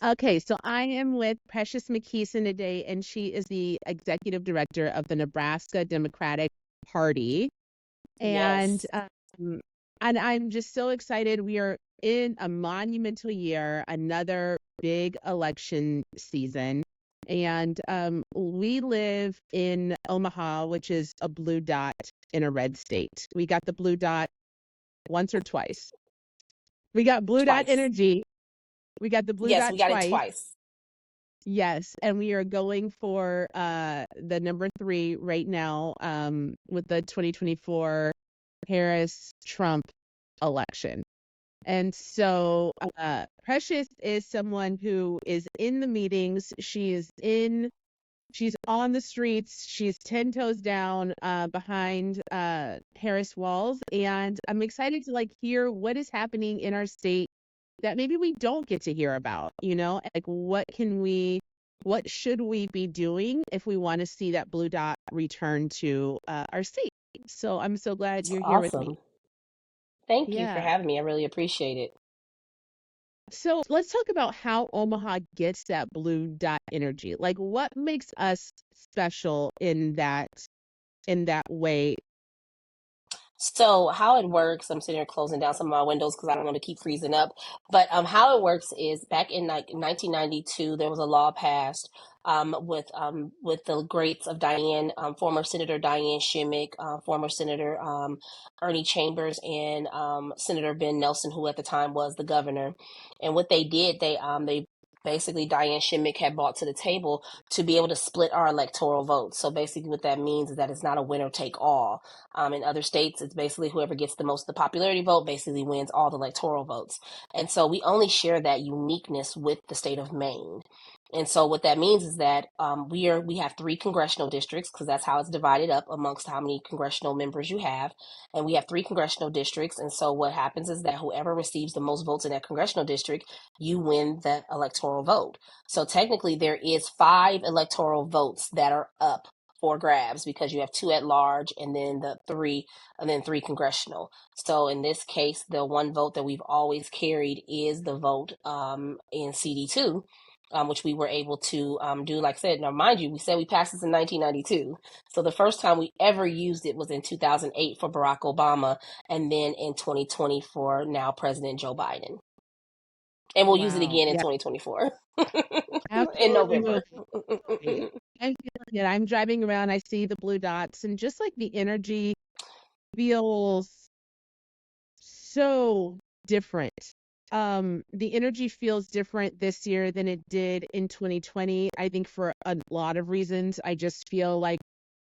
Okay, so I am with Precious McKeeson today, and she is the executive director of the Nebraska Democratic Party. And Yes. um, and I'm just so excited. We are in a monumental year, another big election season. And we live in Omaha, which is a blue dot in a red state. We got the blue dot once or twice. We got blue dot Twice. energy. We got the blue Yes, dot we got it twice. twice. Yes, and we are going for the number three right now with the 2024 Harris Trump election. And so Precious is someone who is in the meetings. She's on the streets. She's 10 toes down behind Harris walls. And I'm excited to like hear what is happening in our state that maybe we don't get to hear about, like what should we be doing if we want to see that blue dot return to our state? So I'm so glad It's you're here with me. awesome. Thank you for Yeah. having me. I really appreciate it. So let's talk about how Omaha gets that blue dot energy. Like what makes us special in that way? So how it works, I'm sitting here closing down some of my windows because I don't want to keep freezing up. But how it works is back in like 1992, there was a law passed with the greats of Diane, former Senator Diane Shimmick, former Senator Ernie Chambers, and Senator Ben Nelson, who at the time was the governor. And what they did, they basically Diane Shimmick had brought to the table to be able to split our electoral votes. So basically, what that means is that it's not a winner take all. In other states, it's basically whoever gets the most of the popularity vote basically wins all the electoral votes. And so we only share that uniqueness with the state of Maine. And so what that means is that we have three congressional districts because that's how it's divided up amongst how many congressional members you have, and we have three congressional districts. And so what happens is that whoever receives the most votes in that congressional district, you win the electoral vote. So technically, there is five electoral votes that are up for grabs because you have two at large and then three congressional. So in this case, the one vote that we've always carried is the vote in CD2. Which we were able to do, like I said. Now, mind you, we said we passed this in 1992. So the first time we ever used it was in 2008 for Barack Obama, and then in 2020 for now President Joe Biden. And we'll use it Wow. again in Yeah, 2024 in absolutely November. moving. Right. I'm feeling it. I'm driving around, I see the blue dots and just like the energy feels so different. The energy feels different this year than it did in 2020. I think for a lot of reasons. I just feel like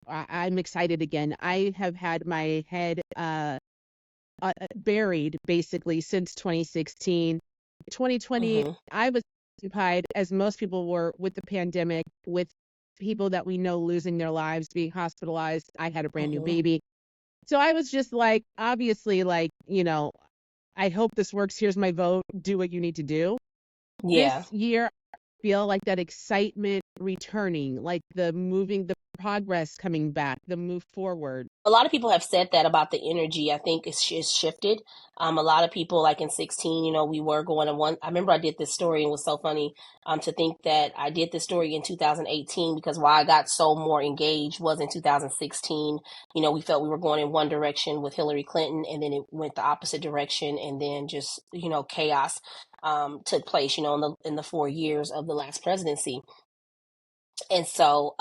I'm excited again. I have had my head buried basically since 2016. 2020, hmm I was occupied, as most people were, with the pandemic, with people that we know losing their lives, being hospitalized. I had a brand new hmm baby. So I was just like, obviously, like, I hope this works. Here's my vote. Do what you need to do. Yeah. This year, I feel like that excitement returning, like the progress coming back, the move forward. A lot of people have said that about the energy. I think it's shifted. A lot of people, like in 16, we were going to one. I remember I did this story and it was so funny to think that I did this story in 2018 because why I got so more engaged was in 2016. We felt we were going in one direction with Hillary Clinton and then it went the opposite direction and then just, chaos took place, in the 4 years of the last presidency. And so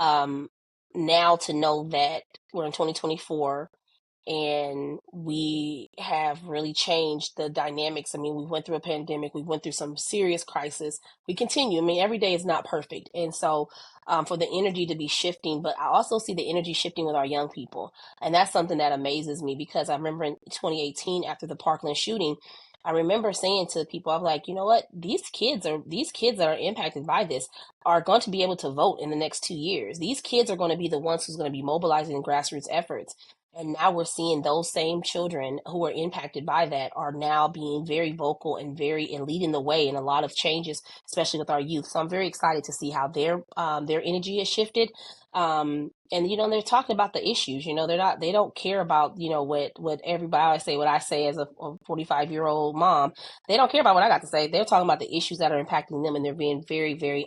now to know that we're in 2024 and we have really changed the dynamics. I mean, we went through a pandemic, we went through some serious crisis. We continue. I mean, every day is not perfect. And so for the energy to be shifting, but I also see the energy shifting with our young people. And that's something that amazes me because I remember in 2018 after the Parkland shooting, I remember saying to people, I'm like, you know what? These kids that are impacted by this are going to be able to vote in the next 2 years. These kids are going to be the ones who's going to be mobilizing grassroots efforts. And now we're seeing those same children who are impacted by that are now being very vocal and very and leading the way in a lot of changes, especially with our youth. So I'm very excited to see how their energy has shifted. And they're talking about the issues. They don't care about what everybody. I say what I say as a 45-year-old mom. They don't care about what I got to say. They're talking about the issues that are impacting them, and they're being very, very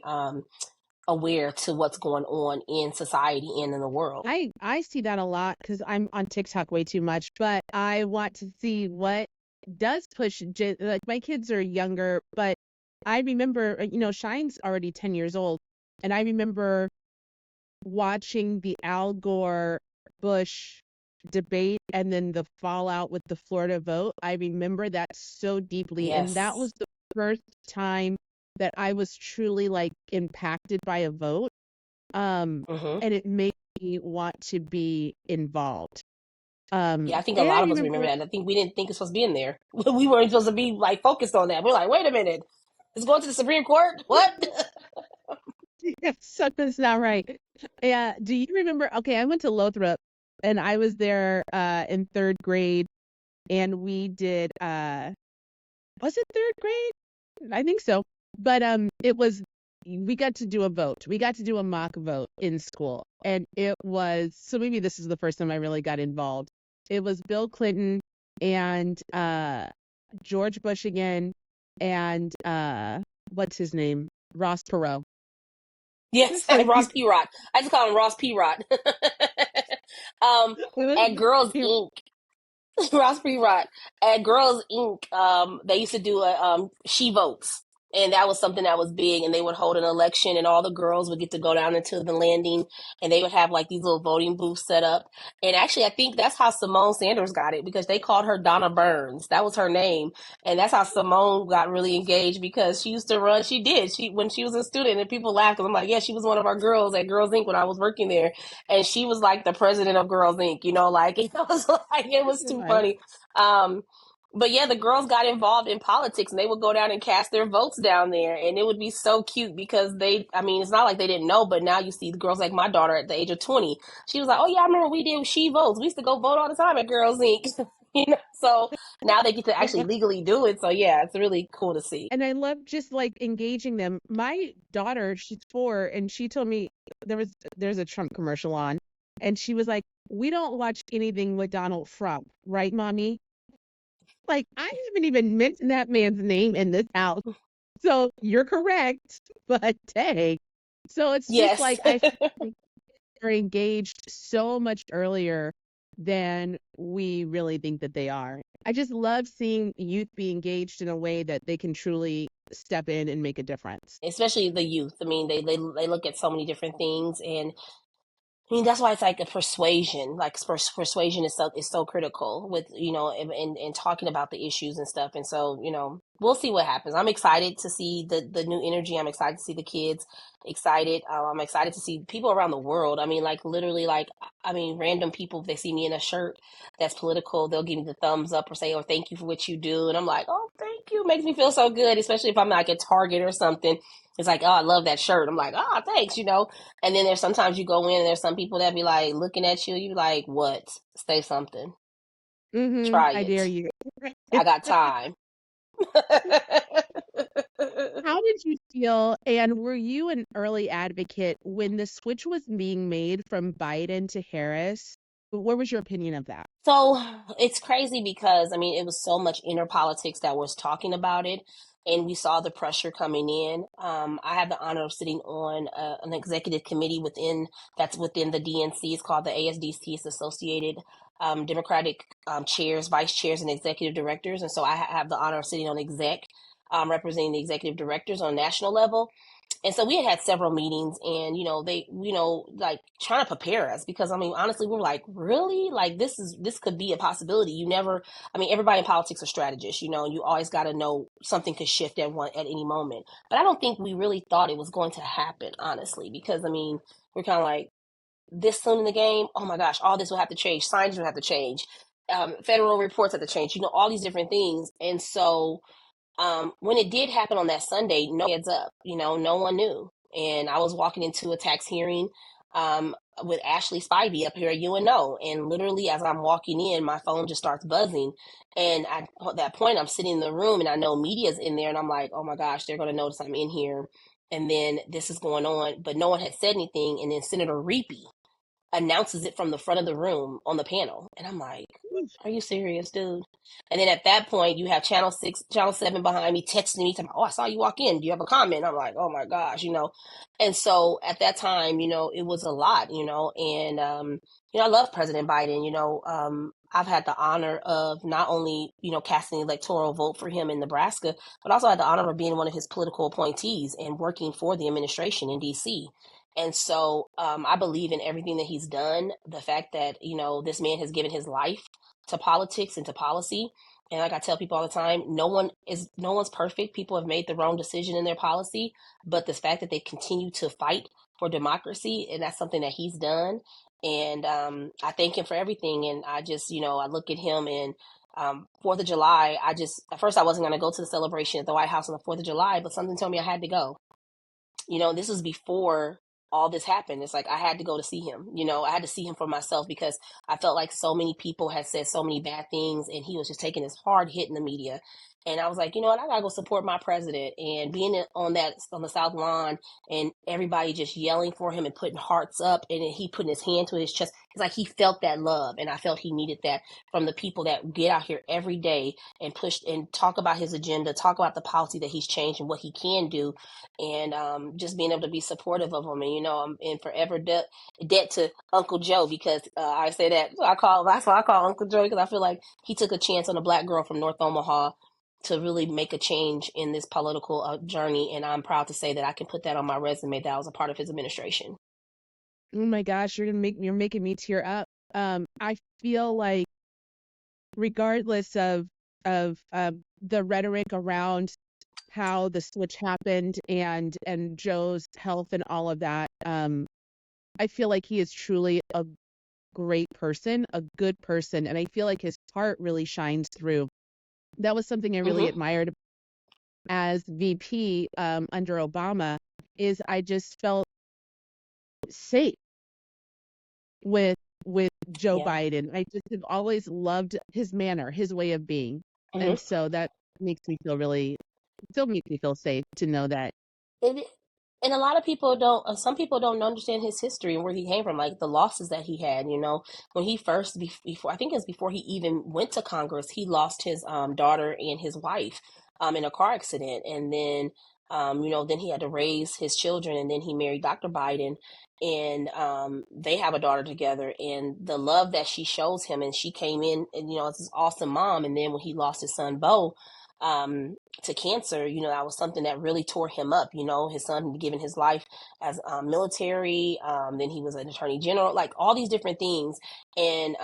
aware to what's going on in society and in the world. I see that a lot because I'm on TikTok way too much, but I want to see what does push. Like my kids are younger, but I remember, Shine's already 10 years old, and I remember watching the Al Gore Bush debate and then the fallout with the Florida vote. I remember that so deeply, and that Yes. was the first time that I was truly like impacted by a vote. Hmm. And it made me want to be involved. Yeah, I think a And I lot of us remember remember, that. I think we didn't think it was supposed to be in there. We weren't supposed to be like focused on that. We're like, wait a minute, it's going to the Supreme Court. What? yeah, something's not right. Yeah, do you remember? Okay, I went to Lothrop, and I was there in third grade, and we did was it third grade? I think so. But it was we got to do a vote. We got to do a mock vote in school, and it was so maybe this is the first time I really got involved. It was Bill Clinton and George Bush again, and what's his name? Ross Perot. Yes, Five Ross people. Perot. I just call him Ross Perot. um, It was at Girls Ross Inc. Ross Perot at Girls Inc. They used to do a She Votes, and that was something that was big. And they would hold an election, and all the girls would get to go down into the landing, and they would have like these little voting booths set up. And actually, I think that's how Simone Sanders got it because they called her Donna Burns. That was her name, and that's how Simone got really engaged because she used to run. She did. She when she was a student, and people laughed because I'm like, yeah, she was one of our girls at Girls Inc. when I was working there, and she was like the president of Girls Inc. Like it was like it was too Perot. funny. Um, but yeah, the girls got involved in politics, and they would go down and cast their votes down there, and it would be so cute because I mean, it's not like they didn't know, but now you see the girls like my daughter at the age of 20, she was like, oh yeah, I remember we did She Votes. We used to go vote all the time at Girls Inc. So now they get to actually legally do it. So yeah, it's really cool to see. And I love just like engaging them. My daughter, she's 4, and she told me there's a Trump commercial on, and she was like, "We don't watch anything with Donald Trump, right, mommy?" Like I haven't even mentioned that man's name in this house. So you're correct, but dang. So it's just Yes. like I feel like they're engaged so much earlier than we really think that they are. I just love seeing youth be engaged in a way that they can truly step in and make a difference. Especially the youth. I mean, they look at so many different things, and I mean, that's why it's like a persuasion. Like persuasion is so critical with and talking about the issues and stuff. And so we'll see what happens. I'm excited to see the new energy. I'm excited to see the kids. Excited. I'm excited to see people around the world. I mean, like literally, like I mean, random people. If they see me in a shirt that's political, they'll give me the thumbs up or say, "Oh, thank you for what you do." And I'm like, "Oh, thank you." Makes me feel so good, especially if I'm like at Target or something. It's like, "Oh, I love that shirt." I'm like, "Oh, thanks." And then there's sometimes you go in and there's some people that be like looking at you, you like, what? Say something. Try I dare it. you. I got time. How did you feel, and were you an early advocate when the switch was being made from Biden to Harris? What was your opinion of that? So it's crazy because I mean it was so much inner politics that was talking about it, and we saw the pressure coming in. I have the honor of sitting on an executive committee within the DNC. It's called the ASDC. It's Associated Democratic Chairs, Vice Chairs, and Executive Directors. And so I have the honor of sitting on exec, representing the executive directors on a national level. And so we had several meetings, and they like trying to prepare us because I mean honestly we were like, really, like this could be a possibility. You never, I mean, everybody in politics are strategists, and you always got to know something could shift at any moment. But I don't think we really thought it was going to happen, honestly, because I mean we're kind of like, this soon in the game, oh my gosh, all this will have to change, signs will have to change, federal reports have to change, all these different things. And so when it did happen on that Sunday, no heads up, no one knew. And I was walking into a tax hearing with Ashley Spivey up here at UNO. And literally, as I'm walking in, my phone just starts buzzing. And at that point, I'm sitting in the room and I know media's in there. And I'm like, oh my gosh, they're going to notice I'm in here. And then this is going on. But no one had said anything. And then Senator Reapy announces it from the front of the room on the panel. And I'm like, are you serious, dude? And then at that point, you have Channel 6, Channel 7 behind me texting me, talking, oh, I saw you walk in. Do you have a comment? I'm like, oh my gosh, you know. And so at that time, you know, it was a lot, you know. And, you know, I love President Biden, you know. I've had the honor of not only, you know, casting the electoral vote for him in Nebraska, but also had the honor of being one of his political appointees and working for the administration in DC. And so I believe in everything that he's done. The fact that, you know, this man has given his life to politics and to policy. And like I tell people all the time, no one's perfect. People have made the wrong decision in their policy, but the fact that they continue to fight for democracy, and that's something that he's done. And I thank him for everything. And I just, you know, I look at him and 4th of July, at first I wasn't going to go to the celebration at the White House on the 4th of July, but something told me I had to go. You know, this was before all this happened. It's like I had to go to see him. You know, I had to see him for myself because I felt like so many people had said so many bad things and he was just taking this hard hit in the media. And I was like, you know what, I gotta go support my president. And being on the South Lawn and everybody just yelling for him and putting hearts up and then he putting his hand to his chest, it's like he felt that love. And I felt he needed that from the people that get out here every day and push and talk about his agenda, talk about the policy that he's changed and what he can do, and just being able to be supportive of him. And you know, I'm in forever debt to Uncle Joe because I say that's why I call Uncle Joe, because I feel like he took a chance on a black girl from North Omaha to really make a change in this political journey, and I'm proud to say that I can put that on my resume that I was a part of his administration. Oh my gosh, you're making me tear up. I feel like regardless of the rhetoric around how the switch happened and Joe's health and all of that, I feel like he is truly a great person, a good person, and I feel like his heart really shines through. That was something I really Mm-hmm. admired as VP under Obama, is I just felt safe with Joe Yeah. Biden. I just have always loved his manner, his way of being. And Mm-hmm. so that makes me feel really still makes me feel safe to know that. It, and a lot of people don't. Some people don't understand his history and where he came from, like the losses that he had. You know, when he first before I think it was before he even went to Congress, he lost his daughter and his wife in a car accident, and then you know, then he had to raise his children, and then he married Dr. Biden, and they have a daughter together, and the love that she shows him, and she came in, and you know, it's this awesome mom, and then when he lost his son Bo. To cancer, you know, that was something that really tore him up. You know, his son had given his life as military. Then he was an attorney general, like all these different things. And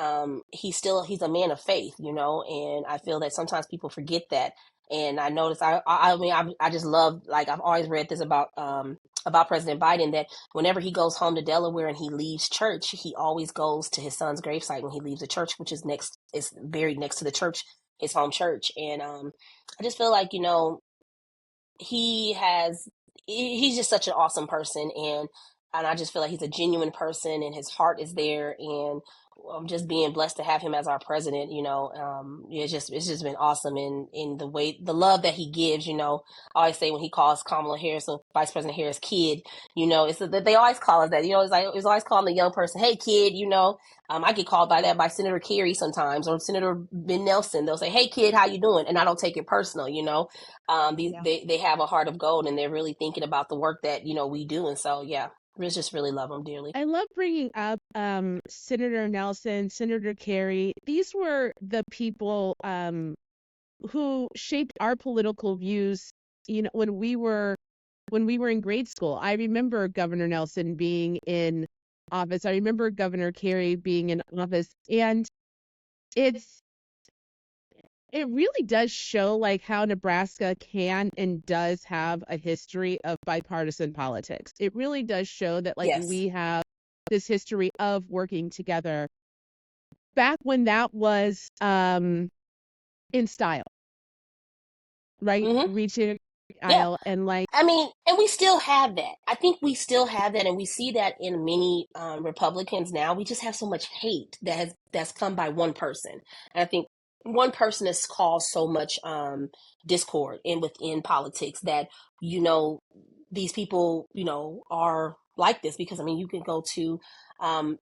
he's a man of faith, you know, and I feel that sometimes people forget that. And I noticed, I mean, I just love, like, I've always read this about President Biden, that whenever he goes home to Delaware and he leaves church, he always goes to his son's gravesite when he leaves the church, which is buried next to the church, his home church. And I just feel like, you know, he has he's just such an awesome person, and I just feel like he's a genuine person and his heart is there, and I'm just being blessed to have him as our president. You know, it's just been awesome in the way, the love that he gives. You know, I always say when he calls Kamala Harris, so Vice President Harris, kid. You know, it's that they always call us that. You know, it's always calling the young person, hey kid. You know, I get called by that by Senator Kerry sometimes, or Senator Ben Nelson. They'll say, hey kid, how you doing? And I don't take it personal. You know, Yeah. they have a heart of gold, and they're really thinking about the work that, you know, we do. And so yeah, we just really love them dearly. I love bringing up Senator Nelson, Senator Kerry. These were the people who shaped our political views, you know, when we were in grade school. I remember Governor Nelson being in office. I remember Governor Kerry being in office. And it's it really does show like how Nebraska can and does have a history of bipartisan politics. It really does show that like Yes. we have this history of working together back when that was in style, right? Mm-hmm. Reaching Yeah. aisle and like, I mean, and we still have that. I think we still have that, and we see that in many Republicans now. We just have so much hate that's come by one person, and I think one person has caused so much discord in within politics that you know these people are like this because I mean you can go to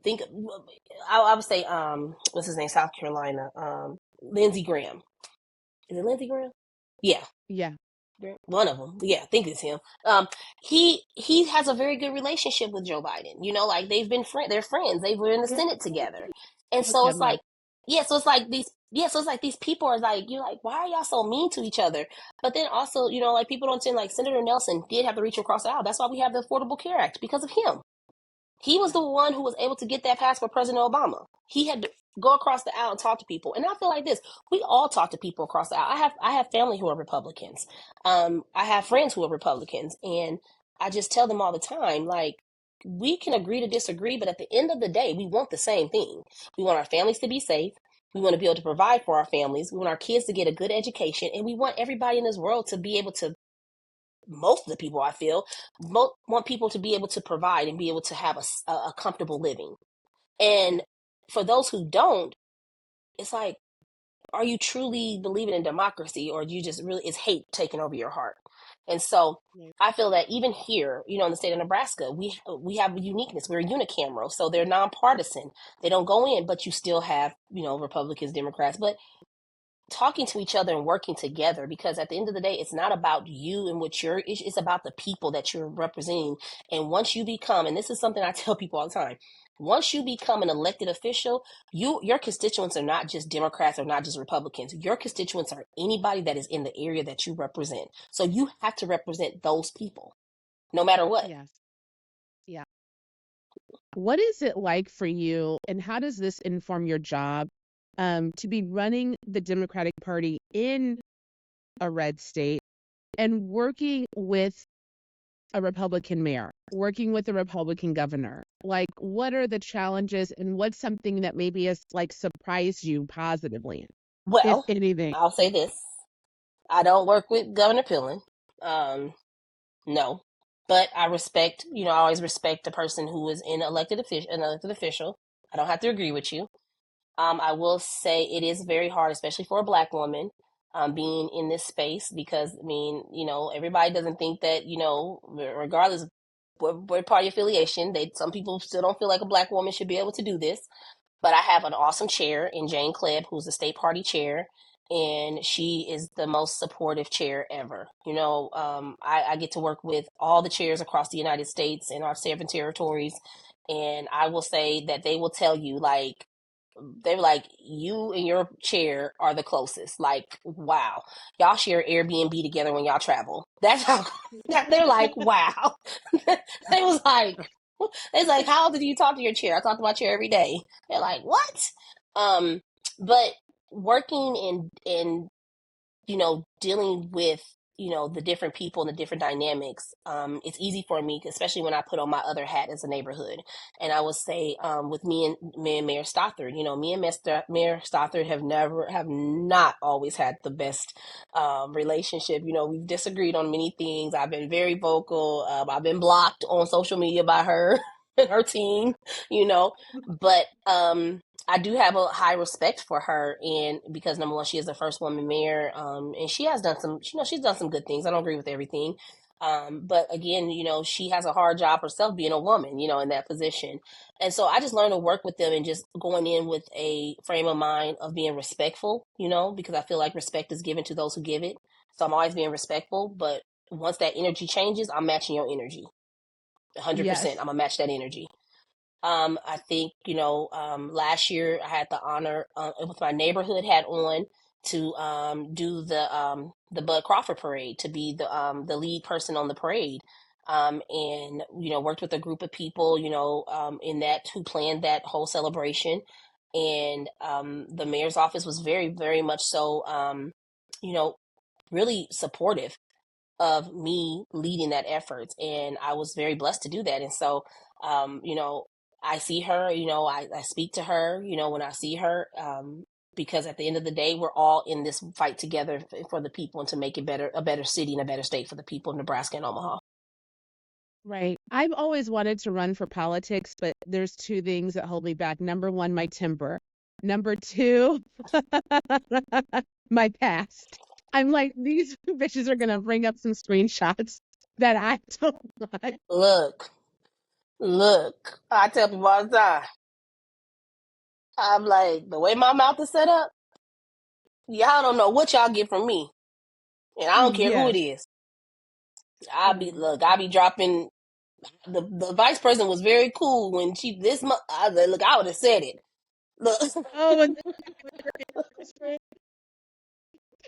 think I would say what's his name, South Carolina, Lindsey Graham. Is it Lindsey Graham? Yeah, yeah, one of them. Yeah, I think it's him. He has a very good relationship with Joe Biden. Like they've been they're friends. They were in the yeah, Senate together, and with so him, it's yeah, like, yeah, so it's like these people are like, you're like, why are y'all so mean to each other? But then also, like people don't understand, like Senator Nelson did have to reach across the aisle. That's why we have the Affordable Care Act because of him. He was yeah, the one who was able to get that passed for President Obama. He had to go across the aisle and talk to people. And I feel like this: we all talk to people across the aisle. I have family who are Republicans. I have friends who are Republicans, and I just tell them all the time, like, we can agree to disagree, but at the end of the day, we want the same thing. We want our families to be safe. We want to be able to provide for our families. We want our kids to get a good education, and we want everybody in this world to be able to, most of the people I feel want people to be able to provide and be able to have a comfortable living. And for those who don't, it's like, are you truly believing in democracy, or do you just really, is hate taking over your heart? And so yeah, I feel that even here, in the state of Nebraska, we have a uniqueness. We're unicameral, so they're nonpartisan. They don't go in, but you still have Republicans, Democrats, but talking to each other and working together, because at the end of the day, it's not about you and what it's about the people that you're representing. And once you become, and this is something I tell people all the time, once you become an elected official, your constituents are not just Democrats or not just Republicans. Your constituents are anybody that is in the area that you represent. So you have to represent those people no matter what. yes, yeah. What is it like for you, and how does this inform your job, to be running the Democratic Party in a red state and working with a Republican mayor, working with a Republican governor? Like, what are the challenges, and what's something that maybe has like surprised you positively, if Well, anything? I'll say this: I don't work with Governor Pillen. Um, No, but I respect. I always respect the person who is an elected official. I don't have to agree with you. I will say it is very hard, especially for a Black woman, being in this space, because I mean, everybody doesn't think that, regardless of what party affiliation, some people still don't feel like a Black woman should be able to do this. But I have an awesome chair in Jane Klebb, who's the state party chair, and she is the most supportive chair ever. I get to work with all the chairs across the United States and our 7 territories, and I will say that they will tell you, like, they were like, you and your chair are the closest. Like, wow, y'all share Airbnb together when y'all travel. That's how. They're like, wow. They was like, it's like, how do you talk to your chair? I talk to my chair every day. They're like, what? Um, but working in dealing with, the different people and the different dynamics, it's easy for me, especially when I put on my other hat as a neighborhood. And I would say, with me and Mayor Stothard, me and Mayor Stothard have not always had the best relationship. We've disagreed on many things. I've been very vocal. I've been blocked on social media by her and her team, but I do have a high respect for her, and because number one, she is the first woman mayor, and she has done some, she's done some good things. I don't agree with everything, but again, she has a hard job herself being a woman, in that position, and so I just learned to work with them and just going in with a frame of mind of being respectful, because I feel like respect is given to those who give it. So I'm always being respectful, but once that energy changes, I'm matching your energy, 100%. Yes. I'm gonna match that energy. I think, last year I had the honor, with my neighborhood hat on, to do the Bud Crawford parade, to be the lead person on the parade. And worked with a group of people, in that, who planned that whole celebration. And the mayor's office was very, very much so, you know, really supportive of me leading that effort, and I was very blessed to do that. And so, um, you know, I see her, I speak to her, when I see her. because at the end of the day, we're all in this fight together for the people and to make it better, a better city and a better state for the people of Nebraska and Omaha. Right. I've always wanted to run for politics, but there's two things that hold me back. Number one, my temper. Number two, my past. I'm like, these bitches are gonna bring up some screenshots that I don't want. Look, look, I tell people all the time, I'm like, the way my mouth is set up, y'all don't know what y'all get from me. And I don't care who it Yes. is. Mm. I'll be dropping. The vice president was very cool when I was like, look, I would have said it. Look, Oh, and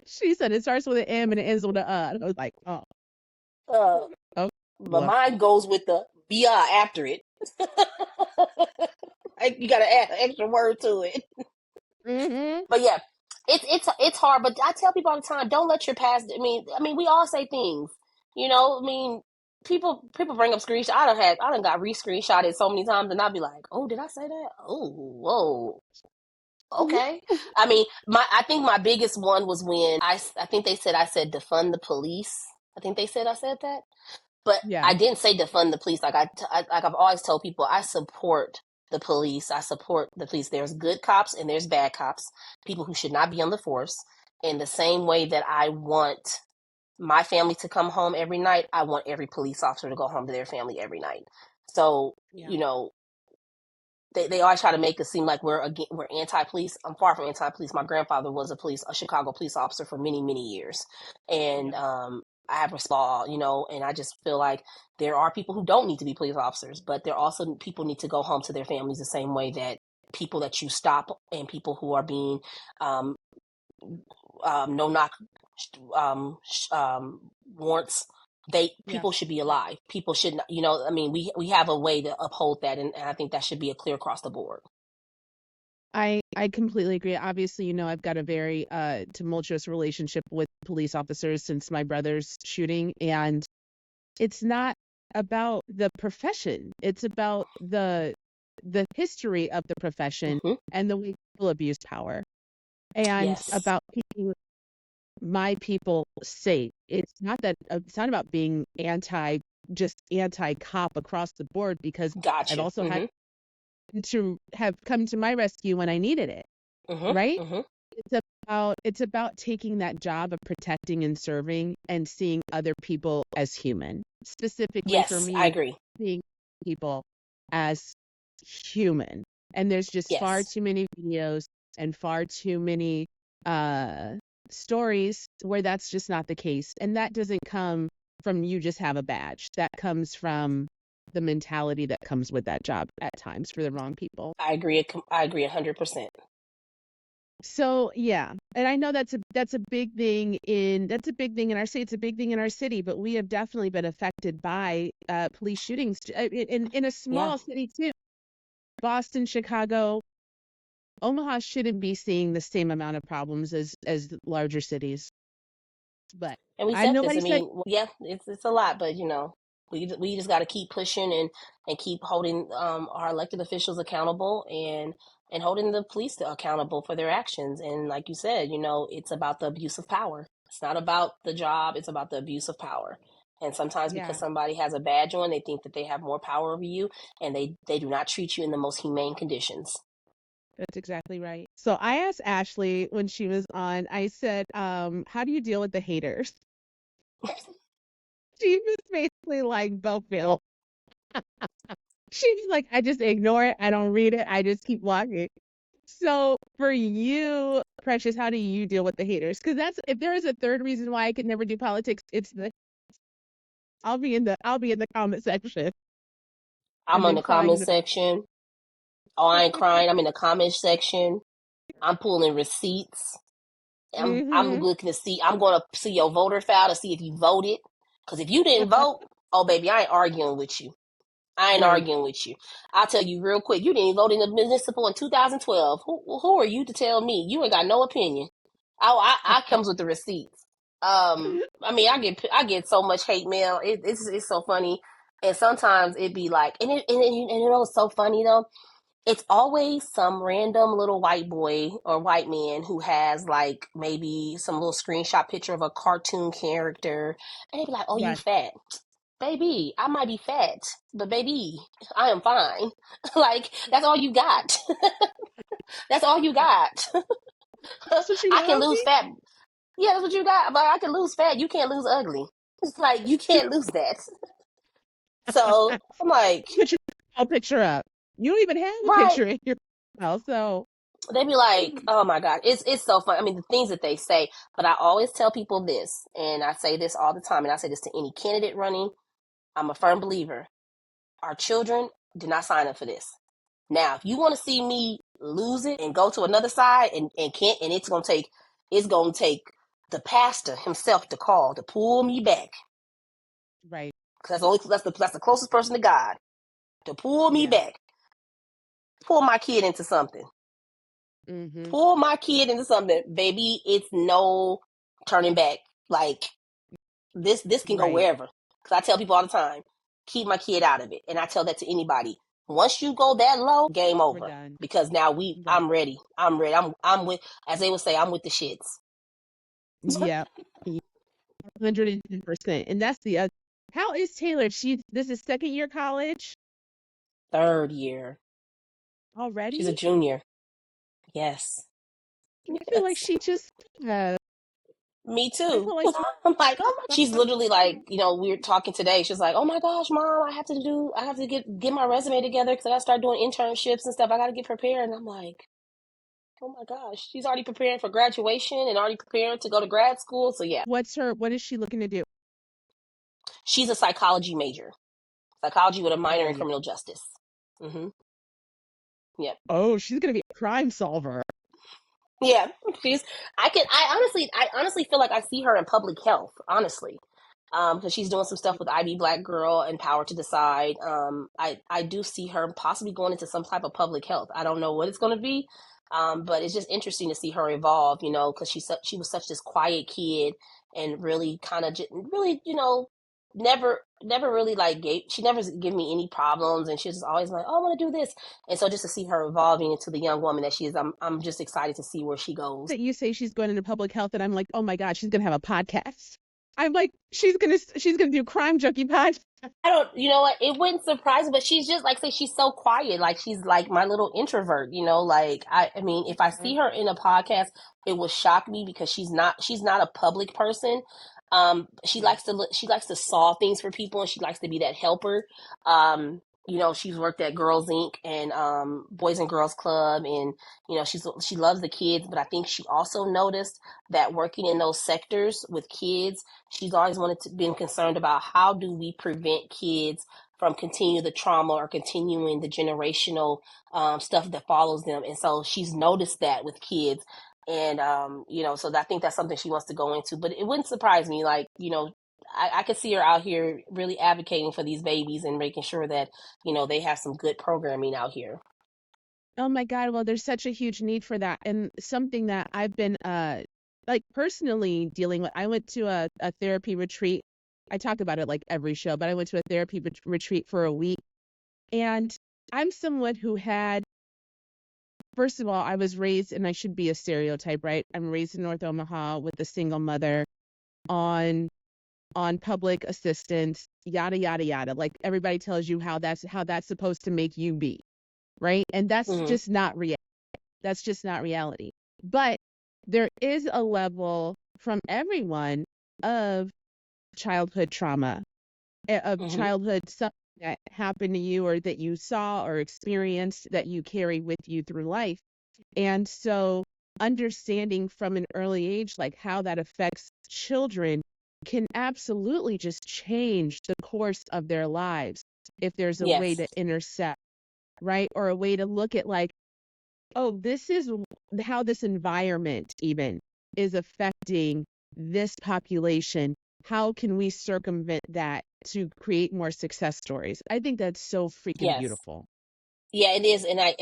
she said it starts with an M and it ends with an And I was like, oh, uh, oh, but well. mine goes with the "bia" after it. Like, you got to add an extra word to it. Hmm. But yeah, it's hard. But I tell people all the time, don't let your past. I mean, we all say things. I mean, people bring up screenshots. I done got re-screenshotted so many times, and I'll be like, oh, did I say that? Oh, whoa. Okay. I think my biggest one was when I think they said I said defund the police. I think they said I said that, but I Yeah, didn't say defund the police. Like I've always told people, I support the police. I support the police. There's good cops and there's bad cops. People who should not be on the force. In the same way that I want my family to come home every night, I want every police officer to go home to their family every night. So, yeah, they always try to make it seem like we're anti-police. I'm far from anti-police. My grandfather was a Chicago police officer for many, many years, and yeah, I have respect, and I just feel like there are people who don't need to be police officers, but there also people need to go home to their families the same way that people that you stop and people who are being um, no knock warrants. yeah. People should be alive. People should not, we have a way to uphold that, and I think that should be a clear across the board. I completely agree. Obviously, I've got a very tumultuous relationship with police officers since my brother's shooting, and it's not about the profession. It's about the history of the profession Hmm. and the way people abuse power, and Yes, about keeping my people safe. It's not about being just anti cop across the board, because got I've you. also had Hmm. to have come to my rescue when I needed it, Hmm. right? Hmm. It's about taking that job of protecting and serving and seeing other people as human. Specifically for Yes, I me, agree. seeing people as human. And there's just far Yes, too many videos and far too many uh stories where that's just not the case. And that doesn't come from you just have a badge. That comes from the mentality that comes with that job at times for the wrong people. I agree. I agree 100%. So yeah, and I know that's a big thing in our state. It's a big thing in our city, but we have definitely been affected by police shootings in a Yeah. small city too. Boston, Chicago, Omaha shouldn't be seeing the same amount of problems as the larger cities. But And we I accept this. nobody said Yeah, it's a lot, but we just got to keep pushing and keep holding our elected officials accountable and holding the police accountable for their actions. And like you said, it's about the abuse of power. It's not about the job, it's about the abuse of power. And sometimes because yeah, somebody has a badge on, they think that they have more power over you, and they do not treat you in the most humane conditions. that's exactly right. So I asked Ashley when she was on. I said, how do you deal with the haters? She was basically like Belfield. She's like, I just ignore it. I don't read it. I just keep walking. So for you, Precious, how do you deal with the haters? Because that's if there is a third reason why I could never do politics, it's the I'll be in the comment section I'm and on then the crying. comment section. Oh, I ain't crying. I'm in the comment section. I'm pulling receipts. I'm Mm-hmm. looking to see. I'm going to see your voter file to see if you voted. Because if you didn't vote, oh baby, I ain't arguing with you. I ain't Right. arguing with you. I'll tell you real quick. You didn't vote in the municipal in 2012. Who are you to tell me? You ain't got no opinion. I comes with the receipts. I get so much hate mail. It's so funny, and sometimes it be like, and it was so funny though. it's always some random little white boy or white man who has like maybe some little screenshot picture of a cartoon character, and they be like, "Oh, you Yes. fat." Baby, I might be fat, but baby, I am fine. Like, that's all you got. That's all you got. That's what you I got can on lose me? fat. Yeah, that's what you got. But I can lose fat. You can't lose ugly. It's like, you can't lose that. So I'm like, Put your profile picture up. You don't even have a right. picture in your profile, so They be like, oh my God, it's so fun. I mean, the things that they say, but I always tell people this, and I say this all the time, and I say this to any candidate running. I'm a firm believer. Our children did not sign up for this. Now, if you want to see me lose it and go to another side and can't, and it's gonna take the pastor himself to call to pull me back. right. Because that's the closest person to God to pull me Yeah. back, pull my kid into something, Mm-hmm. pull my kid into something, baby. It's no turning back. Like this can go Right. wherever. Because I tell people all the time, keep my kid out of it, and I tell that to anybody. Once you go that low, game We're over. done. Because now Right. I'm ready. I'm ready. I'm with, as they would say, I'm with the shits. Yep. 110%. And that's the other. How is Taylor? This is second year college Third year. She's a already? junior. Yes. I feel like Yes. she just Me I too. feel like I'm like, she's literally like, we were talking today. She's like, oh my gosh, mom, I have to get my resume together because I got to start doing internships and stuff. I got to get prepared. And I'm like, oh my gosh, she's already preparing for graduation and already preparing to go to grad school. So yeah, what is she looking to do? she's a psychology major, psychology with a minor There in you criminal justice. Hmm. Yep. Oh, she's gonna be a crime solver. Yeah, she's. I honestly feel like I see her in public health. Honestly, because she's doing some stuff with IB Black Girl and Power to Decide. I do see her possibly going into some type of public health. I don't know what it's going to be, but it's just interesting to see her evolve. Because she was such this quiet kid and really kind of just really never really like she never gave me any problems, and she was just always like, oh, I want to do this. And so just to see her evolving into the young woman that she is, I'm just excited to see where she goes. That you say she's going into public health, and I'm like, oh my God, she's gonna have a podcast. I'm like, she's gonna do crime junkie podcast. I don't, you know what? It wouldn't surprise me, but she's just like, say, she's so quiet. Like, she's like my little introvert, like, I mean, if I see her in a podcast, it would shock me because she's not a public person. Yeah. She likes to solve things for people, and she likes to be that helper. She's worked at Girls Inc. and Boys and Girls Club, and she loves the kids. But I think she also noticed that working in those sectors with kids, she's always been concerned about how do we prevent kids from continuing the trauma or continuing the generational stuff that follows them. And so she's noticed that with kids. And, so I think that's something she wants to go into. But it wouldn't surprise me. Like, I could see her out here really advocating for these babies and making sure that, they have some good programming out here. Oh my God, well, there's such a huge need for that. And something that I've been like personally dealing with. I went to a therapy retreat. I talk about it like every show, but I went to a therapy retreat for a week. And I'm someone who had, first of all, I was raised, and I should be a stereotype, right? I'm raised in North Omaha with a single mother on public assistance, yada yada yada. Like everybody tells you how that's supposed to make you be, right? And that's Hmm. just not reality. That's just not reality. But there is a level from everyone of childhood trauma, of Hmm. childhood something that happened to you or that you saw or experienced that you carry with you through life. And so understanding from an early age, like how that affects children can absolutely just change the course of their lives if there's a way Yes. to intercept, right? Or a way to look at like, oh, this is how this environment even is affecting this population. How can we circumvent that to create more success stories? I think that's so freaking Yes. beautiful. Yeah, it is, and I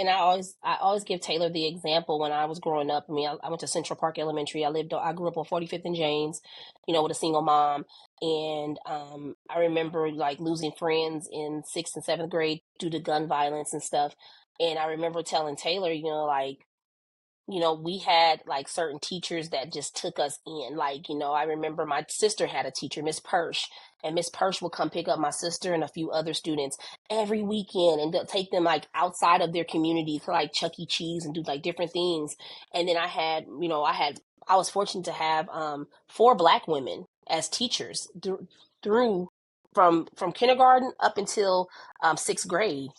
always give Taylor the example when I was growing up. I mean, I went to Central Park Elementary. I grew up on 45th and James, with a single mom, And I remember like losing friends in sixth and seventh grade due to gun violence and stuff. And I remember telling Taylor, like, we had like certain teachers that just took us in. Like, I remember my sister had a teacher, Miss Persh, and Miss Persh would come pick up my sister and a few other students every weekend and take them like outside of their community to like Chuck E. Cheese and do like different things. And then I was fortunate to have four Black women as teachers through from kindergarten up until sixth grade.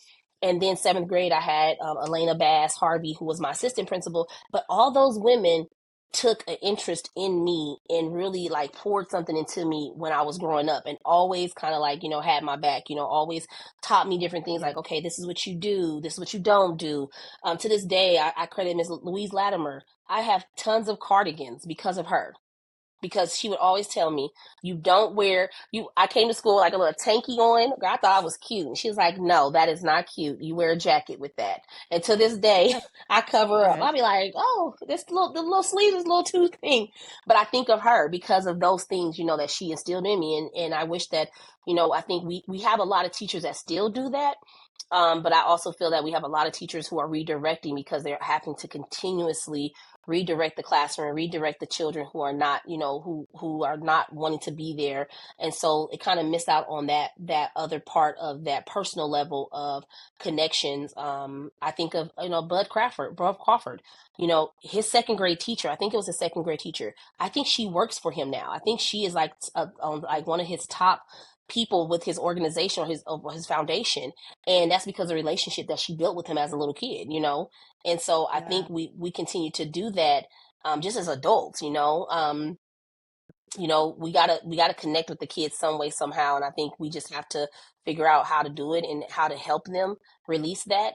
And then seventh grade, I had Elena Bass Harvey, who was my assistant principal. But all those women took an interest in me and really like poured something into me when I was growing up, and always kind of like, had my back, always taught me different things Yeah. like, okay, this is what you do, this is what you don't do. To this day, I credit Miss Louise Latimer. I have tons of cardigans because of her, because she would always tell me, you don't wear you I came to school like a little tanky on. I thought I was cute. And she was like, no, that is not cute. You wear a jacket with that. And to this day, I cover up. I'll Yes. be like, oh, the little sleeve is a little too thing. But I think of her because of those things, that she instilled in me. And I wish that, I think we have a lot of teachers that still do that. But I also feel that we have a lot of teachers who are redirecting because they're having to continuously redirect the classroom, redirect the children who are not, who are not wanting to be there. And so it kind of missed out on that other part of that personal level of connections. I think of, Bud Crawford, his second grade teacher. I think it was his second grade teacher. I think she works for him now. I think she is like on like one of his top people with his organization or his foundation. And that's because of the relationship that she built with him as a little kid. And so I Yeah. think we continue to do that, just as adults. We gotta connect with the kids some way somehow, and I think we just have to figure out how to do it and how to help them release that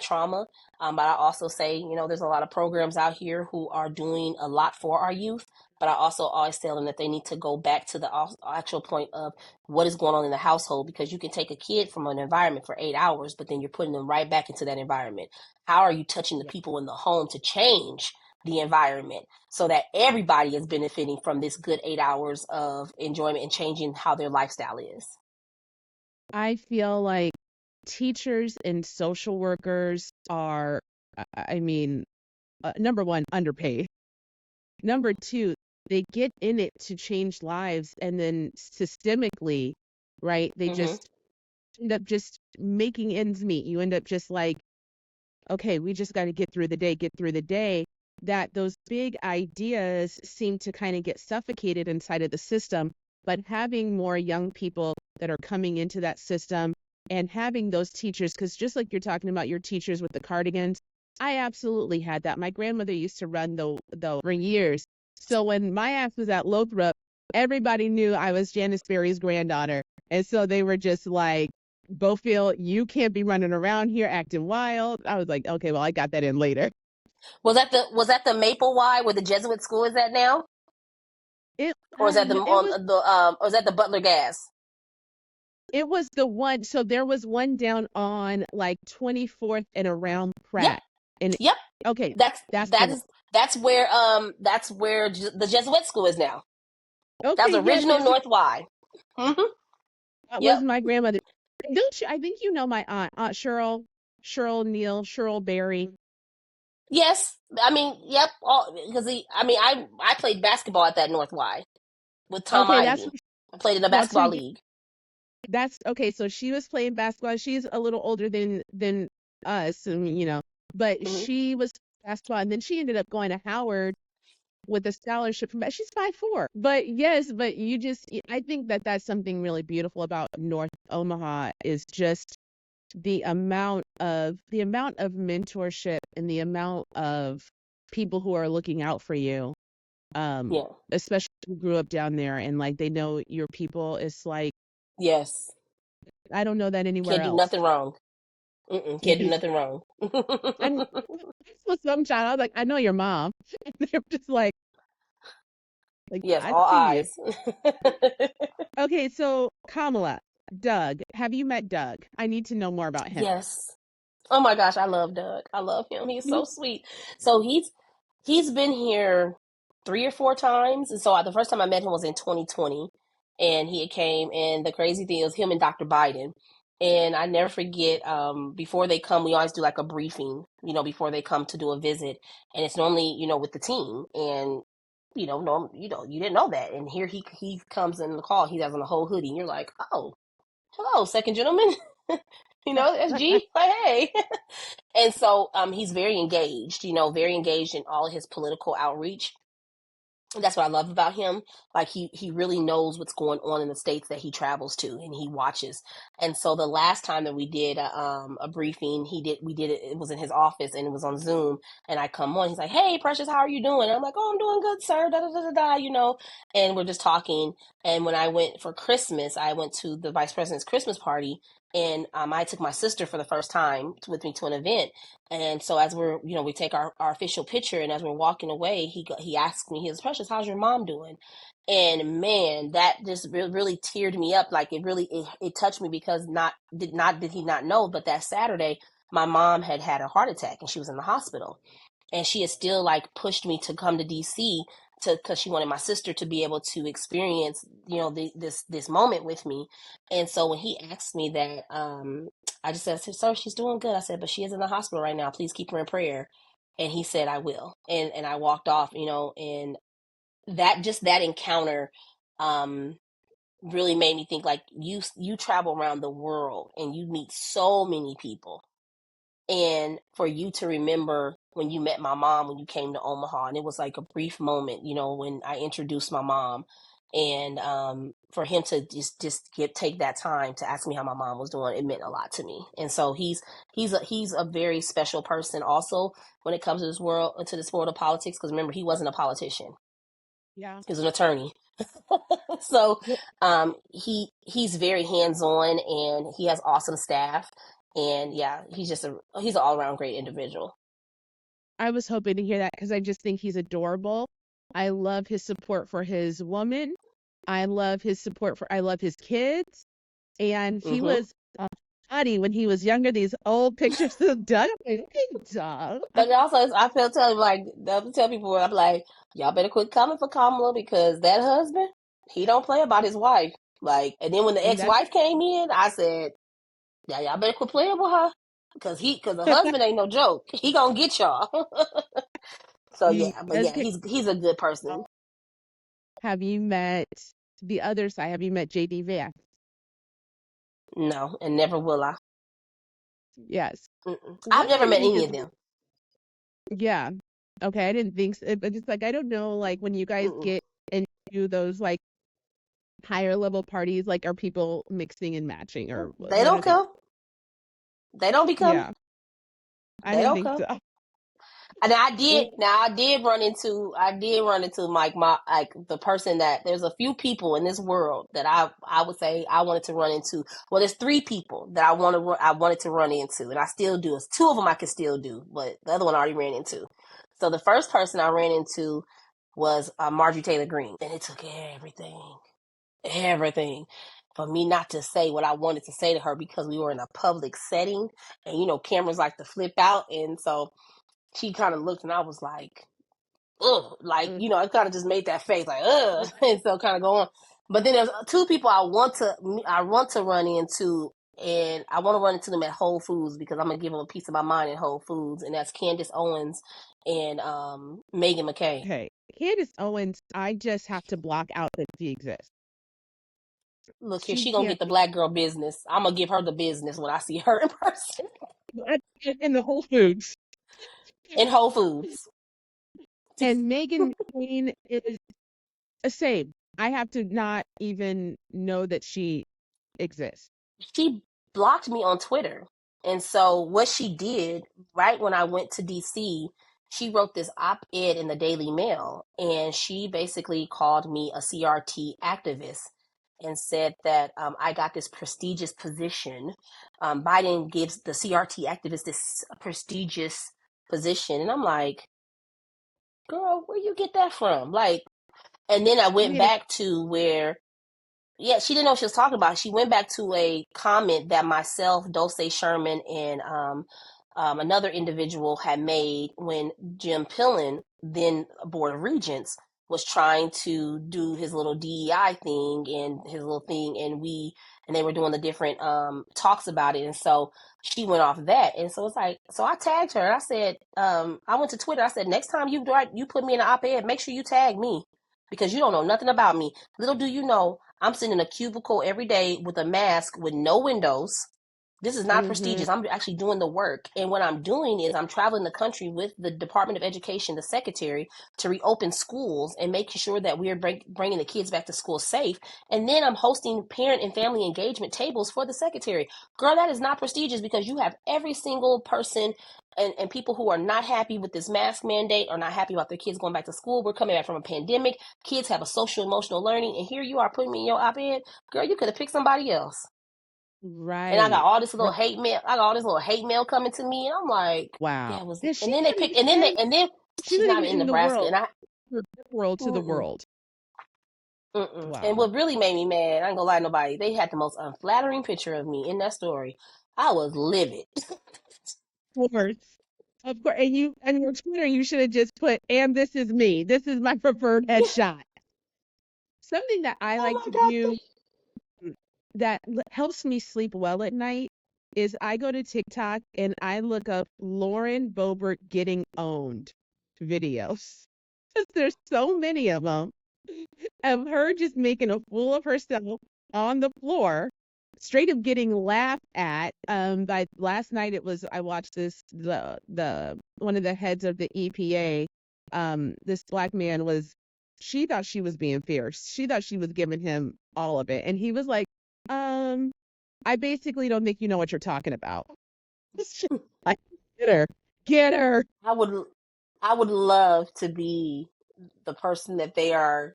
trauma. But I also say, there's a lot of programs out here who are doing a lot for our youth. But I also always tell them that they need to go back to the actual point of what is going on in the household, because you can take a kid from an environment for 8 hours, but then you're putting them right back into that environment. How are you touching the Yeah. people in the home to change the environment, so that everybody is benefiting from this good 8 hours of enjoyment and changing how their lifestyle is? I feel like teachers and social workers are, I mean, number one, underpaid. Number two, they get in it to change lives, and then systemically, right? They Mm-hmm. just end up just making ends meet. You end up just like, okay, we just got to get through the day. That those big ideas seem to kind of get suffocated inside of the system. But having more young people that are coming into that system and having those teachers, because just like you're talking about your teachers with the cardigans, I absolutely had that. My grandmother used to run the for years. So when my ass was at Lothrop, everybody knew I was Janice Berry's granddaughter. And so they were just like, Beaufield, you can't be running around here acting wild. I was like, okay, well, I got that in later. Was that the Maple Y where the Jesuit school is at now, It or is that the it was on the or is that the Butler Gas? it was the one. So there was one down on like 24th and around Yep, Pratt. And yep. okay, That's that's the that one. is that's where the Jesuit school is now. That Okay, was yes, original and so North Y. Mm-hmm. that was Yep. my grandmother. Don't you? I think you know my Aunt Cheryl, Cheryl Neal, Cheryl Berry. Yes. I mean, yep. All because I played basketball at that North Y with Tom Okay, that's Ivy. who. I played in the Well, so basketball yeah, league. that's okay. So she was playing basketball. She's a little older than us, and but Hmm. she was basketball, and then she ended up going to Howard with a scholarship from. She's 5'4". But yes, but I think that that's something really beautiful about North Omaha is just the amount of mentorship and the amount of people who are looking out for you. Yeah. Especially who grew up down there and like they know your people. It's like Yes. I don't know that anywhere Can't do else. nothing wrong. Mm-mm, can't do nothing wrong. And with some child, I was like, I know your mom. And they're just like, Yes, I all see you. eyes. Okay, so Kamala, Doug, have you met Doug? I need to know more about him. Yes. Oh my gosh, I love Doug. I love him. He's so sweet. So he's been here 3 or 4 times. And so the first time I met him was in 2020. and he came, and the crazy thing was him and Dr. Biden. And I never forget, before they come, we always do like a briefing, before they come to do a visit. And it's normally, with the team. And, you didn't know that. And here he comes in the call, he has on a whole hoodie, and you're like, oh, hello, second gentleman. SG, like, hey. And so he's very engaged in all of his political outreach. That's what I love about him. Like he really knows what's going on in the states that he travels to, and he watches. And so the last time that we did a briefing, we did it. It was in his office, and it was on Zoom. And I come on, he's like, "Hey, Precious, how are you doing?" And I'm like, "Oh, I'm doing good, sir." Da da da da da. And we're just talking. And when I went for Christmas, I went to the vice president's Christmas party, and I took my sister for the first time with me to an event. And so as we take our official picture, and as we're walking away, he asked me, he was, Precious, how's your mom doing? And man, that just really teared me up. Like it touched me, because did he not know, but that Saturday, my mom had a heart attack, and she was in the hospital. And she has still like pushed me to come to DC because she wanted my sister to be able to experience, this moment with me. And so when he asked me that, I just said, "Sir, she's doing good." I said, "But she is in the hospital right now. Please keep her in prayer." And he said, "I will." And I walked off, and that encounter, um, really made me think, like, you travel around the world and you meet so many people, and for you to remember when you met my mom when you came to Omaha, and it was like a brief moment, when I introduced my mom, and for him to just take that time to ask me how my mom was doing, it meant a lot to me. And so he's a very special person also when it comes to this world of politics, because remember, he wasn't a politician. Yeah. He was an attorney. So he's very hands-on, and he has awesome staff, and yeah, he's an all-around great individual. I was hoping to hear that because I just think he's adorable. I love his support for his woman. I love his kids. And he Hmm. was funny when he was younger. These old pictures of Doug. I'm like, hey, Doug. But also, I feel tell people, I'm like, y'all better quit coming for Kamala, because that husband, he don't play about his wife. Like, and then when the That's ex-wife came in, I said, yeah, y'all better quit playing with her, because the husband ain't no joke. He gonna get y'all. So he yeah, but does yeah, pick. he's a good person. Have you met the other side? Have you met JD Vance? No, and never will I. Yes. I've One never thing met he any does. of them. Yeah. Okay. I didn't think so. But it's like, I don't know, like when you guys Mm-mm. get into those like higher level parties, like are people mixing and matching or They what don't are they? come. They don't be coming. Yeah. I They didn't don't think come. so. And I did run into like the person that, there's a few people in this world that I would say I wanted to run into. Well, there's three people that I wanted to run into, and I still do. It's two of them I can still do, but the other one I already ran into. So the first person I ran into was Marjorie Taylor Greene, and it took everything for me not to say what I wanted to say to her, because we were in a public setting, and cameras like to flip out, and so she kind of looked, and I was like, ugh, like, Mm. I kind of just made that face, like, ugh, and so kind of go on. But then there's two people I want to run into, and I want to run into them at Whole Foods, because I'm gonna give them a piece of my mind at Whole Foods, and that's Candace Owens and Megan McKay. Okay. Candace Owens, I just have to block out that she exists. Look here, She she gonna can't get the be black girl business. I'm gonna give her the business when I see her in person in the Whole Foods. in Whole Foods. And Megan McCain is the same. I have to not even know that she exists. She blocked me on Twitter. And so what she did, right when I went to DC, she wrote this op-ed in the Daily Mail, and she basically called me a CRT activist and said that I got this prestigious position. Biden gives the CRT activist this prestigious position. And I'm like, girl, where you get that from? Like, and then I I went mean, back to where, yeah, she didn't know what she was talking about. She went back to a comment that myself, Dulce Sherman, and another individual had made when Jim Pillen, then Board of Regents, was trying to do his little DEI thing and his little thing, and they were doing the different talks about it, and so she went off that, and so it's like, so I tagged her. I said, I went to Twitter. I said, next time you put me in an op-ed, make sure you tag me because you don't know nothing about me. Little do you know, I'm sitting in a cubicle every day with a mask with no windows. This is not Mm-hmm. prestigious. I'm actually doing the work. And what I'm doing is I'm traveling the country with the Department of Education, the secretary, to reopen schools and making sure that we're bringing the kids back to school safe. And then I'm hosting parent and family engagement tables for the secretary. Girl, that is not prestigious because you have every single person and people who are not happy with this mask mandate or not happy about their kids going back to school. We're coming back from a pandemic. Kids have a social emotional learning. And here you are putting me in your op-ed. Girl, you could have picked somebody else. And I got Right. all this little Right. hate mail. I got all this little hate mail coming to me, and I'm like, Wow. that was. Is And she then they not picked, even in? and then She's she's not not even even in in the Nebraska, world. and I, World to the mm-mm, world. mm-mm. And Wow. what really made me mad, I ain't gonna lie to nobody. They had the most unflattering picture of me in that story. I was livid. Of course. Of course. And you and your Twitter, you should have just put, and this is me. This is my preferred Yeah. headshot. Something that I Oh like my to god. do that helps me sleep well at night is I go to TikTok and I look up Lauren Boebert getting owned videos. 'Cause there's so many of them of her just making a fool of herself on the floor, straight up getting laughed at. By last night it was I watched this the one of the heads of the EPA. This black man was. She thought she was being fierce. She thought she was giving him all of it, and he was like, um, I basically don't think you know what you're talking about. It's just like, get her, get her. I would, I would love to be the person that they are,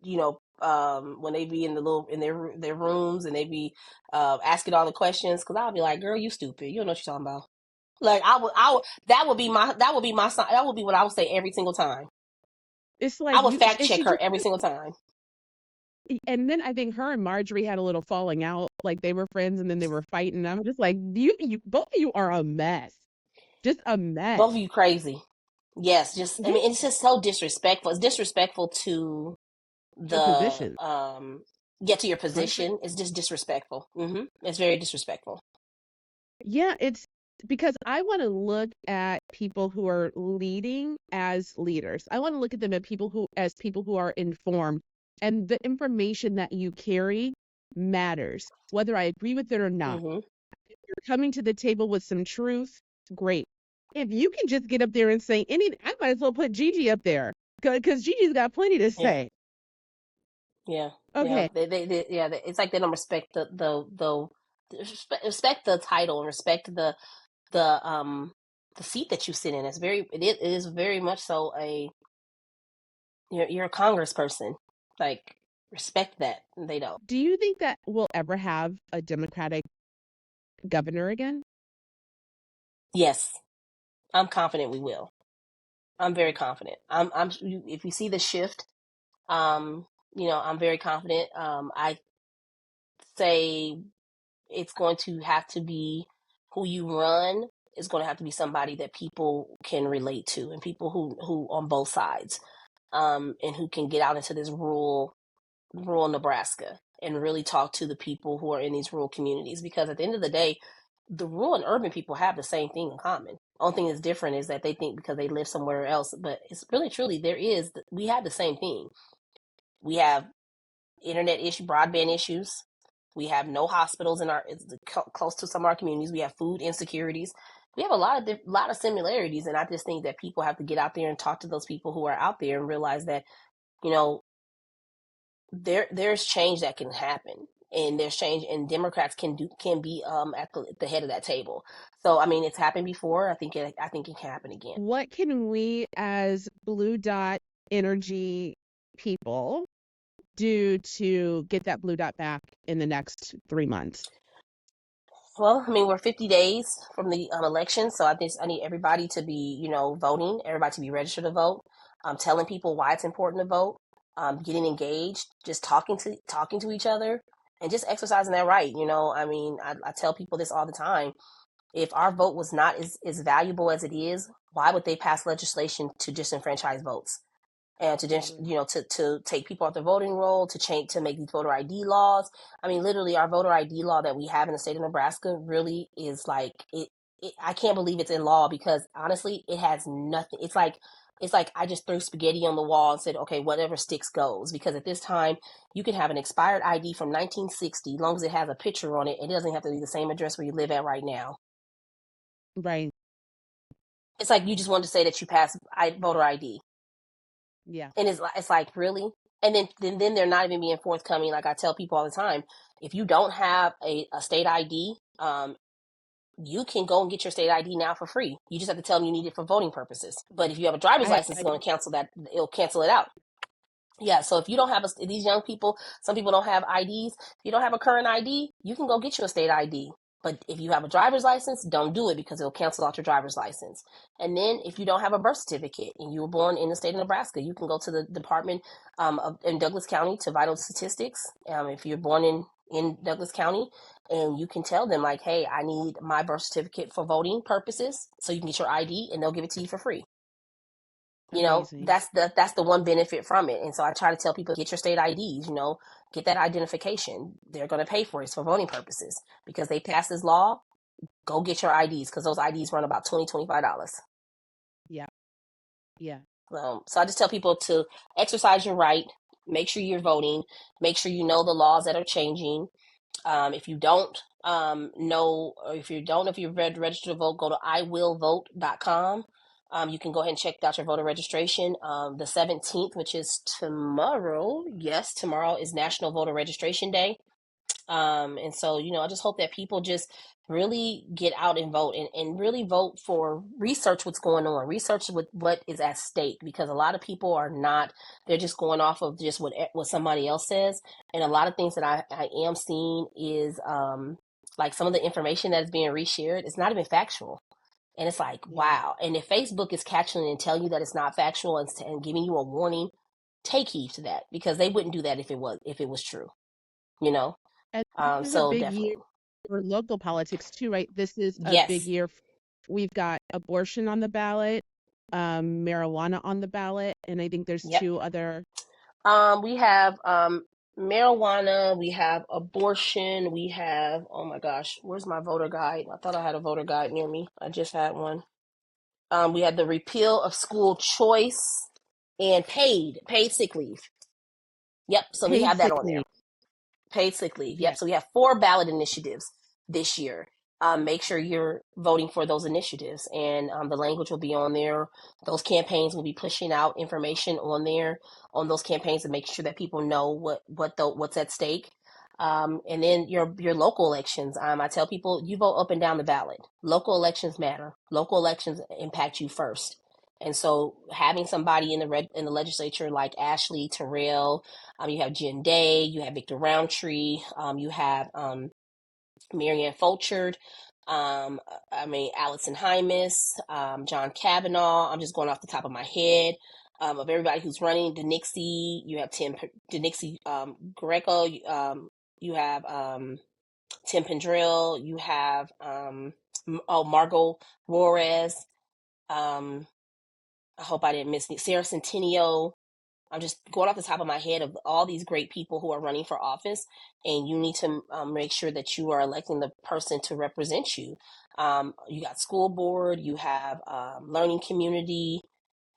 when they be in the little in their rooms and they be asking all the questions, because I'll be like, girl, you stupid. You don't know what you're talking about. Like I would, that would be my sign. That would be what I would say every single time. It's I like would you, fact and check she her just, every single time. and then I think her and Marjorie had a little falling out, like they were friends and then they were fighting. I'm just like, you, both of you are a mess, just a mess. Both of you crazy. Yes, just I Yeah, mean, it's just so disrespectful. It's disrespectful to your the position. get to your I agree. position. It's just disrespectful. It's very disrespectful. Yeah, it's because I want to look at people who are leading as leaders. I want to look at them at people who as people who are informed, and the information that you carry matters, whether I agree with it or not. hmm You're coming to the table with some truth, great. If you can just get up there and say anything, I might as well put Gigi up there because Gigi's got plenty to Yeah, say. yeah, yeah. Okay, Yeah. It's like they don't respect respect the title and respect the seat that you sit in. It is very much so a you're a congressperson. Like respect that. And they don't. do you think that we'll ever have a Democratic governor again? Yes, I'm confident we will. I'm very confident. If you see the shift, um, I'm very confident. I say it's going to have to be who you run is going to have to be somebody that people can relate to and people who on both sides, and who can get out into this rural Nebraska and really talk to the people who are in these rural communities, because at the end of the day, the rural and urban people have the same thing in common. Only thing that's different is that they think because they live somewhere else, but it's really truly we have the same thing. We have internet issue, broadband issues. We have no hospitals in close to some of our communities. We have food insecurities. We have a lot of similarities, and I just think that people have to get out there and talk to those people who are out there and realize that you know there's change that can happen, and there's change, and Democrats can be at the head of that table. So I mean, it's happened before. I think it can happen again. What can we as Blue Dot Energy people do to get that Blue Dot back in the next 3 months? Well, I mean, we're 50 days from the election, so I need everybody to be, voting, everybody to be registered to vote, telling people why it's important to vote, getting engaged, just talking to each other, and just exercising that right. I mean, I tell people this all the time. If our vote was not as valuable as it is, why would they pass legislation to disenfranchise votes? and to just, Absolutely. to take people off the voting roll, to change, to make these voter ID laws. I mean, literally, our voter ID law that we have in the state of Nebraska really is like I can't believe it's in law, because honestly, it has nothing. It's like I just threw spaghetti on the wall and said, okay, whatever sticks goes. Because at this time, you can have an expired ID from 1960, as long as it has a picture on it. It doesn't have to be the same address where you live at right now. Right. It's like you just wanted to say that you passed voter ID. Yeah. And it's like, really? And then they're not even being forthcoming. Like I tell people all the time, if you don't have a state ID, you can go and get your state ID now for free. You just have to tell them you need it for voting purposes. But if you have a driver's license, I it's going to cancel that. It'll cancel it out. Yeah, so if you don't have these young people, some people don't have IDs. If you don't have a current ID, you can go get you a state ID. But if you have a driver's license, don't do it, because it'll cancel out your driver's license. And then if you don't have a birth certificate and you were born in the state of Nebraska, you can go to the department in Douglas County, to Vital Statistics. If you're born in Douglas County, and you can tell them, like, hey, I need my birth certificate for voting purposes, so you can get your ID, and they'll give it to you for free. Amazing. That's the one benefit from it. And so I try to tell people, get your state IDs, get that identification. They're going to pay for it. It's for voting purposes, because they passed this law. Go get your IDs, because those IDs run about $20-$25. Yeah. Yeah. So I just tell people to exercise your right, make sure you're voting, make sure you know the laws that are changing. If you don't know, or if you're registered to vote, go to iwillvote.com. You can go ahead and check out your voter registration. The 17th, which is tomorrow. Yes, tomorrow is National Voter Registration Day. And so, I just hope that people just really get out and vote, and really vote for, research what's going on, research what is at stake, because a lot of people are not, they're just going off of just what somebody else says. And a lot of things that I am seeing is, like, some of the information that is being reshared is not even factual. And it's like, Yeah. wow. And if Facebook is catching it and telling you that it's not factual, and giving you a warning, take heed to that, because they wouldn't do that if it was true, you know? And this is a So big year definitely. for local politics too, right? This is a big Yes. year. We've got abortion on the ballot, marijuana on the ballot, and I think there's Yep. two other. We have marijuana, we have abortion, we have, oh my gosh, where's my voter guide? I thought I had a voter guide near me. I just had one. We had the repeal of school choice, and paid sick leave. Yep, so we Paid have that sick on there. leave. Paid sick leave. Yeah. Yep. So we have 4 ballot initiatives this year. Make sure you're voting for those initiatives, and the language will be on there. Those campaigns will be pushing out information on there, on those campaigns, and make sure that people know what's at stake. And then your local elections. I tell people, you vote up and down the ballot. Local elections matter. Local elections impact you first. And so having somebody in the legislature like Ashley Terrell, you have Jen Day, you have Victor Roundtree, you have Marianne Fulchard, um, Allison Hymas, John Kavanaugh. I'm just going off the top of my head. Of everybody who's running, DeNixie, you have DeNixie Greco, you have Tim Pendrell, you have Margot Juarez. Um, I hope I didn't miss me. Sarah Centennial. I'm just going off the top of my head of all these great people who are running for office, and you need to make sure that you are electing the person to represent you. You got school board, you have learning community,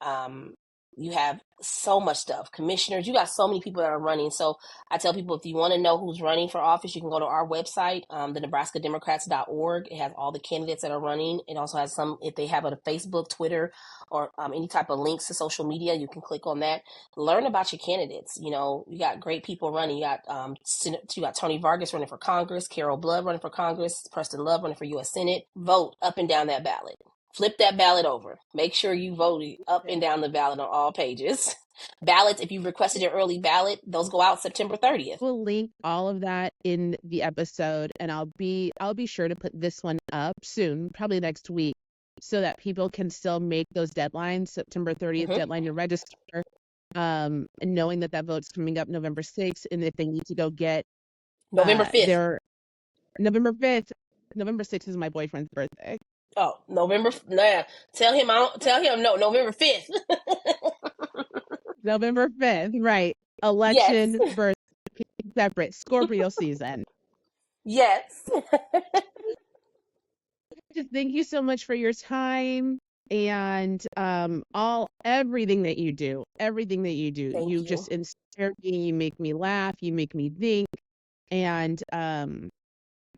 um, you have so much stuff. Commissioners, you got so many people that are running. So I tell people, if you want to know who's running for office, you can go to our website, the nebraskademocrats.org. It has all the candidates that are running. It also has some, if they have a Facebook, Twitter, or any type of links to social media, you can click on that. Learn about your candidates. You got great people running. You got Tony Vargas running for Congress, Carol Blood running for Congress, Preston Love running for U.S. Senate. Vote up and down that ballot. Flip that ballot over. Make sure you voted up and down the ballot on all pages. Ballots, if you requested an early ballot, those go out September 30th. We'll link all of that in the episode, and I'll be sure to put this one up soon, probably next week, so that people can still make those deadlines. September 30th Mm-hmm. deadline to register, and knowing that vote's coming up November 6th, and if they need to go get November 5th. their November 5th. November 6th is my boyfriend's birthday. Oh, November. Nah, tell him no, November 5th. November 5th, right. Yes. Election, birth, separate. Scorpio season. Yes. Just thank you so much for your time and everything that you do. Everything that you do. Thank You you. just inspire me, you make me laugh, you make me think. And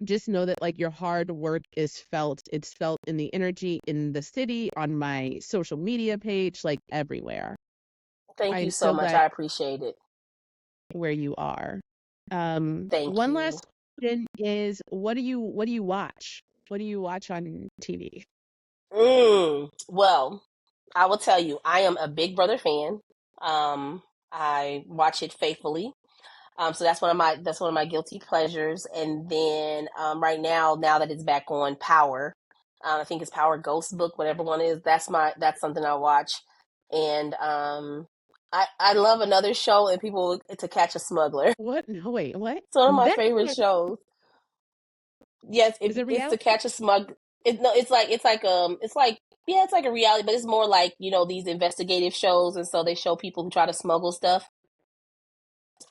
just know that like your hard work is felt. It's felt in the energy in the city, on my social media page, like everywhere. Thank you I'm so so much. glad I appreciate it. where you are. Thank One you. last question is what do you watch? What do you watch on TV? Well, I will tell you, I am a Big Brother fan. I watch it faithfully. So that's one of my guilty pleasures. And then right now that it's back on Power, I think it's Power Ghost Book, whatever one is. That's something I watch. And I love another show, and people To Catch a Smuggler. What? No, wait, what? It's one of my That's favorite not, shows. Yes, is it it's To reality? Catch a Smug. No, it's like yeah, it's like a reality, but it's more like these investigative shows, and so they show people who try to smuggle stuff.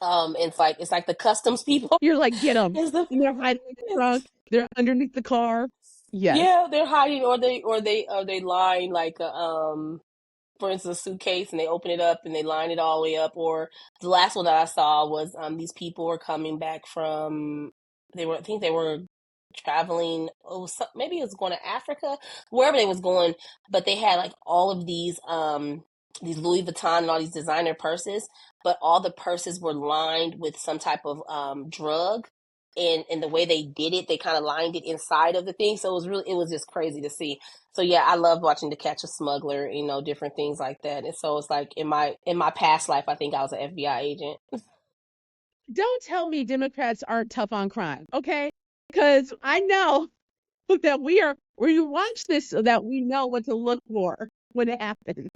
It's like the customs people. You're like, get them. Is the And they're hiding in the it's, trunk. They're underneath the car. Yes. yeah, they're hiding, or they line like for instance, a suitcase, and they open it up and they line it all the way up. Or the last one that I saw was these people were coming back from I think they were traveling. Oh, maybe it was going to Africa, wherever they was going, but they had like all of these Louis Vuitton and all these designer purses, but all the purses were lined with some type of drug. And the way they did it, they kind of lined it inside of the thing. So it was just crazy to see. So yeah, I love watching To Catch a Smuggler, different things like that. And so it's like in my past life, I think I was an FBI agent. Don't tell me Democrats aren't tough on crime, okay? Because I know that we watch this so that we know what to look for when it happens.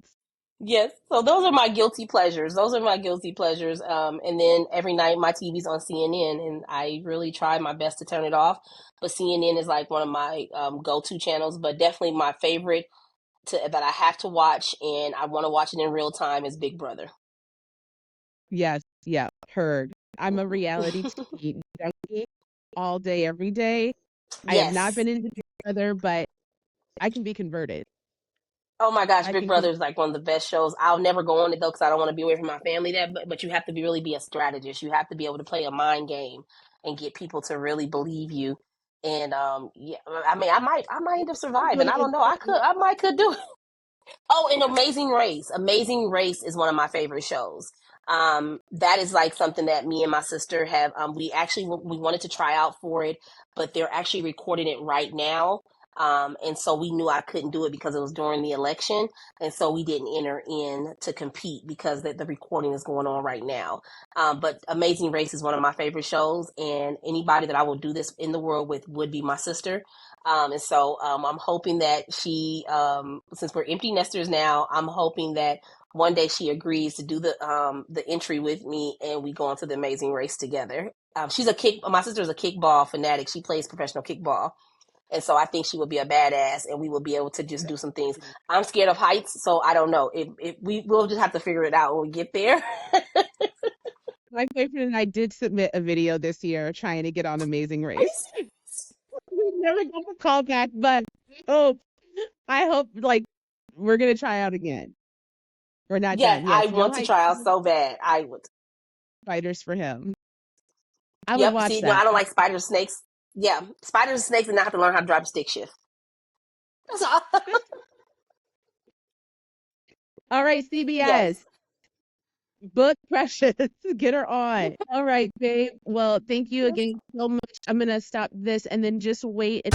Yes. So those are my guilty pleasures. Those are my guilty pleasures. And then every night my TV's on CNN, and I really try my best to turn it off. But CNN is like one of my go-to channels. But definitely my favorite that I have to watch, and I want to watch it in real time, is Big Brother. Yes, yeah, heard. I'm a reality TV junkie all day, every day. I have not Yes. been into Big Brother, but I can be converted. Oh my gosh, I Big can Brother is like one of the best shows. I'll never go on it though because I don't want to be away from my family there. But you have to really be a strategist. You have to be able to play a mind game and get people to really believe you. And yeah, I mean, I might end up surviving. I don't know. I might could do it. Oh, and Amazing Race. Amazing Race is one of my favorite shows. That is like something that me and my sister have. We wanted to try out for it, but they're actually recording it right now. And so we knew I couldn't do it because it was during the election, and so we didn't enter in to compete because the recording is going on right now. But Amazing Race is one of my favorite shows, and anybody that I will do this in the world with would be my sister. And so I'm hoping that since we're empty nesters now, I'm hoping that one day she agrees to do the entry with me, and we go into the Amazing Race together. My sister's a kickball fanatic. She plays professional kickball, and so I think she would be a badass, and we will be able to just do some things. I'm scared of heights, so I don't know. If we'll just have to figure it out when we get there. My boyfriend and I did submit a video this year trying to get on Amazing Are you Race. serious? We never got the call back, but oh, I hope like we're gonna try out again. We're not Yes, done. I Yes, no want to high try out so bad. I would. fighters for him. I would Yep. watch See, no, I that. don't like spiders, snakes. Yeah, spiders and snakes, and I have to learn how to drive a stick shift. That's all. All right, Yes. CBS. Book Precious. Get her on. All right, babe. Well, thank you Yes. again so much. I'm gonna stop this and then just wait.